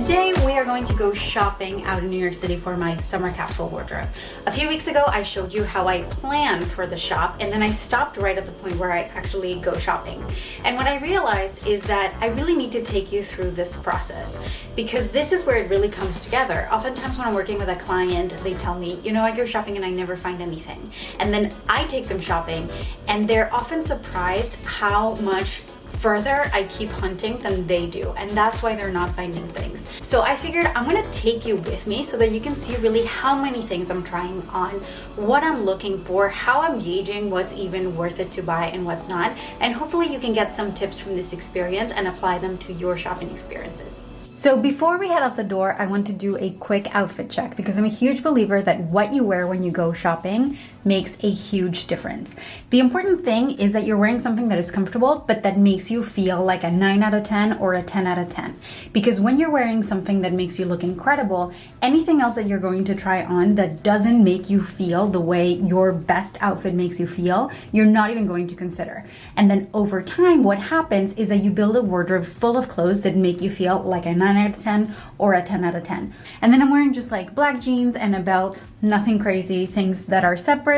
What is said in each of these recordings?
Today we are going to go shopping out in New York City for my summer capsule wardrobe. A few weeks ago I showed you how I planned for the shop, and then I stopped right at the point where I actually go shopping. And what I realized is that I really need to take you through this process, because this is where it really comes together. Oftentimes when I'm working with a client, they tell me, you know, I go shopping and I never find anything. And then I take them shopping and they're often surprised how much further I keep hunting than they do, and that's why they're not finding things. So I figured I'm gonna take you with me so that you can see really how many things I'm trying on, what I'm looking for, how I'm gauging what's even worth it to buy and what's not, and hopefully you can get some tips from this experience and apply them to your shopping experiences. So before we head out the door, I want to do a quick outfit check, because I'm a huge believer that what you wear when you go shopping makes a huge difference. The important thing is that you're wearing something that is comfortable, but that makes you feel like a 9 out of 10 or a 10 out of 10. Because when you're wearing something that makes you look incredible, anything else that you're going to try on that doesn't make you feel the way your best outfit makes you feel, you're not even going to consider. And then over time, what happens is that you build a wardrobe full of clothes that make you feel like a 9 out of 10 or a 10 out of 10. And then I'm wearing just like black jeans and a belt, nothing crazy, things that are separate,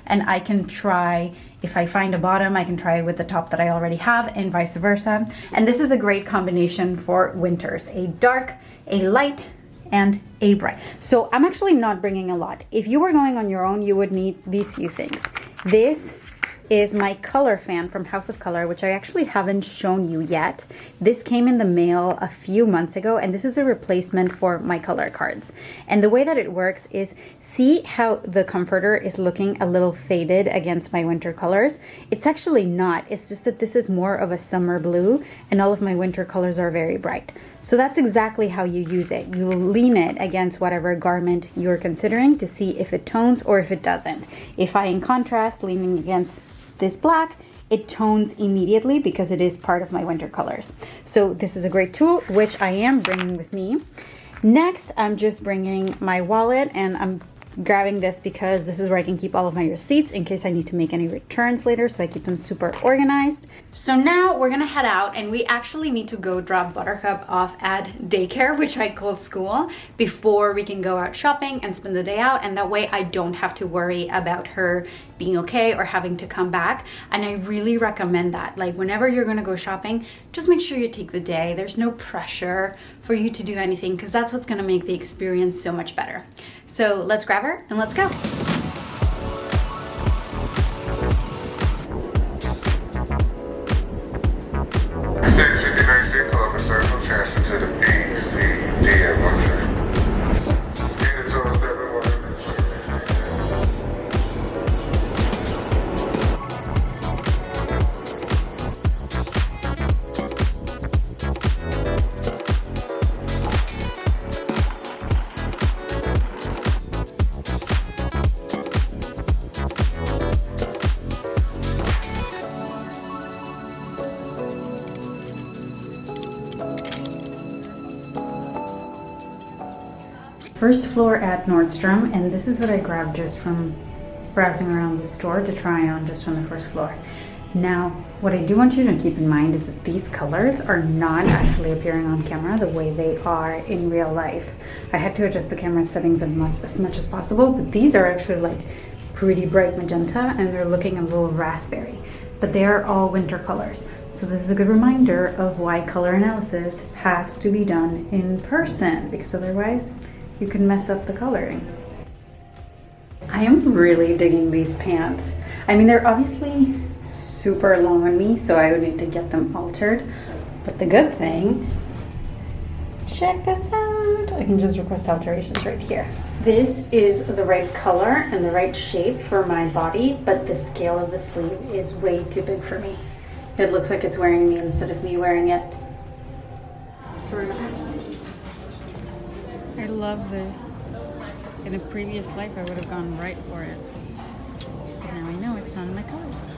and I can try, if I find a bottom, I can try with the top that I already have, and vice versa. And this is a great combination for winters: a dark, a light, and a bright. So I'm actually not bringing a lot. If you were going on your own, you would need these few things. This is my color fan from House of Color, which I actually haven't shown you yet. This came in the mail a few months ago, and this is a replacement for my color cards. And the way that it works is, see how the comforter is looking a little faded against my winter colors? It's actually not. It's just that this is more of a summer blue, and all of my winter colors are very bright. So that's exactly how you use it. You will lean it against whatever garment you're considering to see if it tones or if it doesn't. If I, in contrast, leaning against this black, it tones immediately because it is part of my winter colors. So this is a great tool, which I am bringing with me. Next, I'm just bringing my wallet, and I'm grabbing this because this is where I can keep all of my receipts in case I need to make any returns later, so I keep them super organized. So now we're gonna head out, and we actually need to go drop Buttercup off at daycare, which I call school, before we can go out shopping and spend the day out, and that way I don't have to worry about her being okay or having to come back. And I really recommend that. Like, whenever you're gonna go shopping, just make sure you take the day. There's no pressure for you to do anything, because that's what's gonna make the experience so much better. So let's grab her and let's go. First floor at Nordstrom, and this is what I grabbed just from browsing around the store to try on just from the first floor. Now, what I do want you to keep in mind is that these colors are not actually appearing on camera the way they are in real life. I had to adjust the camera settings as much as possible, but these are actually like pretty bright magenta, and they're looking a little raspberry, but they are all winter colors. So this is a good reminder of why color analysis has to be done in person, because otherwise you can mess up the coloring. I am really digging these pants. I mean, they're obviously super long on me, so I would need to get them altered. But the good thing, check this out. I can just request alterations right here. This is the right color and the right shape for my body, but the scale of the sleeve is way too big for me. It looks like it's wearing me instead of me wearing it. I love this. In a previous life, I would have gone right for it. But now I know it's not in my colors.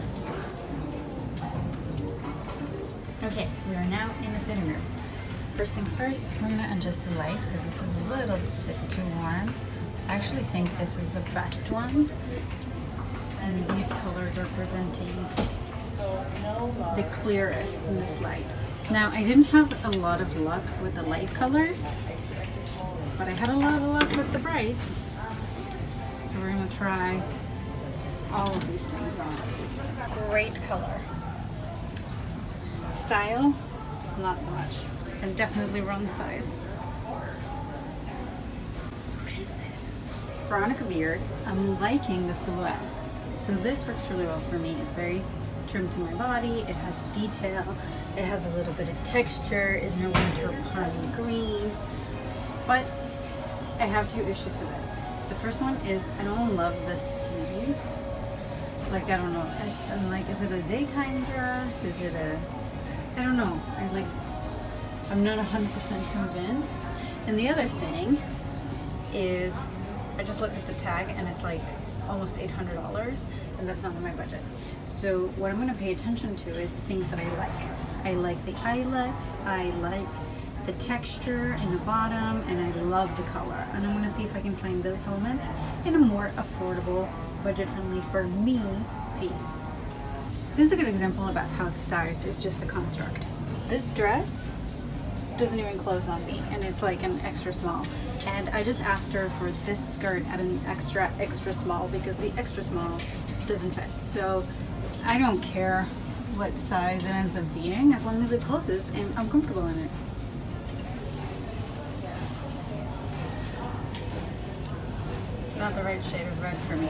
Okay, we are now in the fitting room. First things first, we're gonna adjust the light because this is a little bit too warm. I actually think this is the best one. And these colors are presenting the clearest in this light. Now, I didn't have a lot of luck with the light colors, but I had a lot of luck with the brights. So we're gonna try all of these things on. Great color. Style, not so much. And definitely wrong size. What is this? Veronica beard. I'm liking the silhouette. So this works really well for me. It's very trimmed to my body. It has detail. It has a little bit of texture. It's no winter pine green. But I have two issues with it. The first one is I don't love the sleeve. Like, I don't know. I'm like, is it a daytime dress? Is it a... I don't know. I'm not 100% convinced. And the other thing is I just looked at the tag and it's like almost $800, and that's not in my budget. So what I'm going to pay attention to is the things that I like. I like the eyelets, I like the texture in the bottom, and I love the color. And I'm going to see if I can find those elements in a more affordable, budget-friendly for me piece. This is a good example about how size is just a construct. This dress doesn't even close on me, and it's like an extra small. And I just asked her for this skirt at an extra small because the extra small doesn't fit. So I don't care what size it ends up being as long as it closes and I'm comfortable in it. Not the right shade of red for me.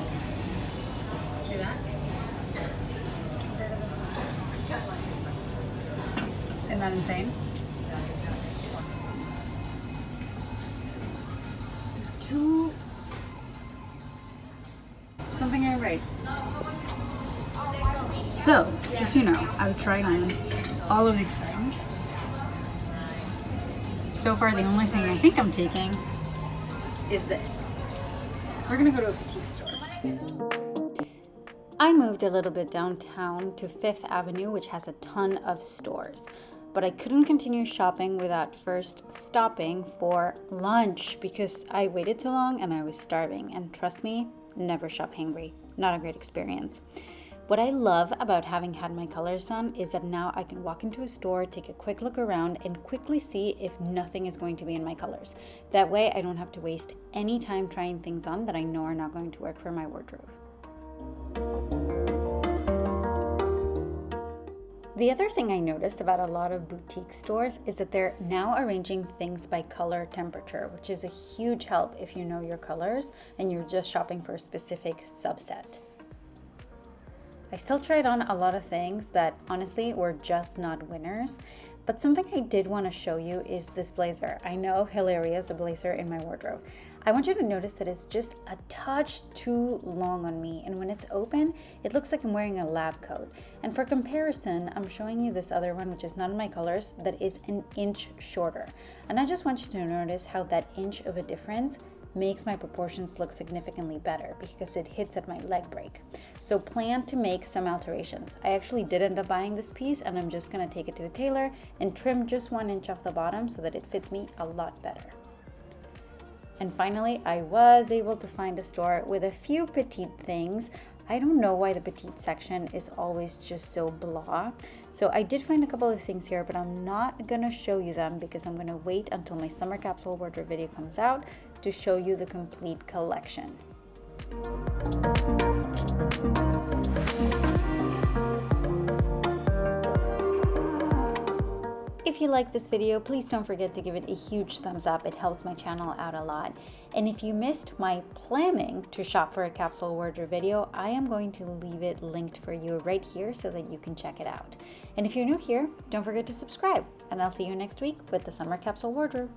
See that? Get rid of this. Isn't that insane? Something I write. So, just so you know, I've tried on all of these things. So far, the only thing I think I'm taking is this. We're gonna go to a petite store. I moved a little bit downtown to 5th Avenue, which has a ton of stores. But I couldn't continue shopping without first stopping for lunch because I waited too long and I was starving. And trust me, never shop hangry. Not a great experience. What I love about having had my colors done is that now I can walk into a store, take a quick look around, and quickly see if nothing is going to be in my colors. That way I don't have to waste any time trying things on that I know are not going to work for my wardrobe. The other thing I noticed about a lot of boutique stores is that they're now arranging things by color temperature, which is a huge help if you know your colors and you're just shopping for a specific subset. I still tried on a lot of things that honestly were just not winners, but something I did want to show you is this blazer. I know, hilarious, a blazer in my wardrobe. I want you to notice that it's just a touch too long on me, and when it's open, it looks like I'm wearing a lab coat. And for comparison, I'm showing you this other one, which is not in my colors, that is an inch shorter. And I just want you to notice how that inch of a difference makes my proportions look significantly better because it hits at my leg break. So plan to make some alterations. I actually did end up buying this piece, and I'm just gonna take it to a tailor and trim just 1 inch off the bottom so that it fits me a lot better. And finally, I was able to find a store with a few petite things. I don't know why the petite section is always just so blah. So I did find a couple of things here, but I'm not gonna show you them because I'm gonna wait until my summer capsule wardrobe video comes out to show you the complete collection. If you like this video, please don't forget to give it a huge thumbs up. It helps my channel out a lot. And if you missed my planning to shop for a capsule wardrobe video, I am going to leave it linked for you right here so that you can check it out. And if you're new here, don't forget to subscribe. And I'll see you next week with the summer capsule wardrobe.